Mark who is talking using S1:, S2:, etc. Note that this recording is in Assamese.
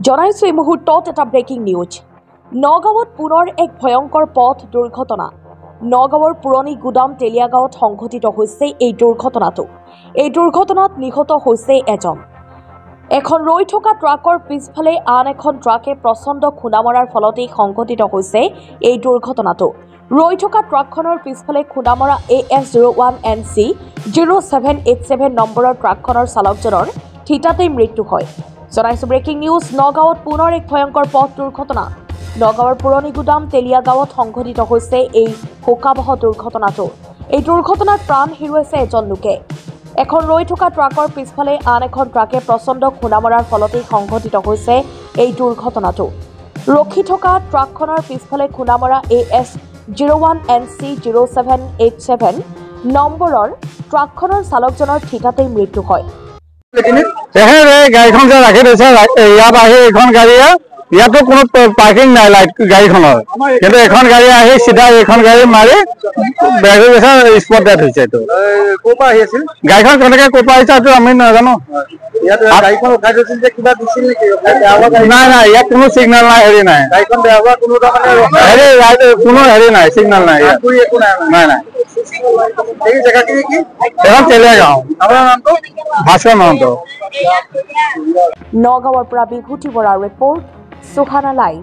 S1: জনাইছো এই মুহূৰ্তত এটা ব্ৰেকিং নিউজ। নগাঁৱত পুনৰ এক ভয়ংকৰ পথ দুৰ্ঘটনা। নগাঁৱৰ পুৰণি গুদাম তেলিয়াগাঁৱত সংঘটিত হৈছে এই দুৰ্ঘটনাটো। এই দুৰ্ঘটনাত নিহত হৈছে এজন। এখন ৰৈ থকা ট্ৰাকৰ পিছফালে আন এখন ট্ৰাকে প্ৰচণ্ড খুন্দা মৰাৰ ফলতেই সংঘটিত হৈছে এই দুৰ্ঘটনাটো। ৰৈ থকা ট্ৰাকখনৰ পিছফালে খুন্দা মৰা AS01NC 0787 নম্বৰৰ ট্ৰাকখনৰ চালকজনৰ থিতাতেই মৃত্যু হয়। জনাইছো ব্ৰেকিং নিউজ। নগাঁৱত পুনৰ এক ভয়ংকৰ পথ দুৰ্ঘটনা। নগাঁৱৰ পুৰণি গুদাম তেলিয়াগাঁৱত সংঘটিত হৈছে এই শোকাবহ দুৰ্ঘটনাটো। এই দুৰ্ঘটনাত প্ৰাণ হেৰুৱাইছে এজন লোকে। এখন ৰৈ থকা ট্ৰাকৰ পিছফালে আন এখন ট্ৰাকে প্ৰচণ্ড খুন্দা মৰাৰ ফলতেই সংঘটিত হৈছে এই দুৰ্ঘটনাটো। ৰখি থকা ট্ৰাকখনৰ পিছফালে খুন্দা মৰা AS01NC 0787 নম্বৰৰ ট্ৰাকখনৰ চালকজনৰ থিতাতেই মৃত্যু হয়।
S2: গাড়ীখন যে ৰাখি থৈছে ইয়াত আহি এইখন গাড়ীয়ে ইয়াতো কোনো পাৰ্কিং নাই গাড়ীখনৰ, কিন্তু এখন গাড়ী আহি চিধা এইখন গাড়ী মাৰি বেগ হৈ গৈছে, স্পট ডেথ হৈছে। এইটো গাড়ীখন কেনেকে ক'ৰ পৰা আহিছে এইটো আমি নাজানো। নাই নাই, ইয়াত কোনো চিগনেল নাই, হেৰি নাই, কোনো হেৰি নাই, চিগনেল নাই, নাই নাই। এখন তেলিয়াগাঁও, ভাস্কৰ মহন্ত।
S1: নগাঁৱৰ পৰা বিভূতি বৰাৰ ৰিপৰ্ট, সুখানা লাইভ।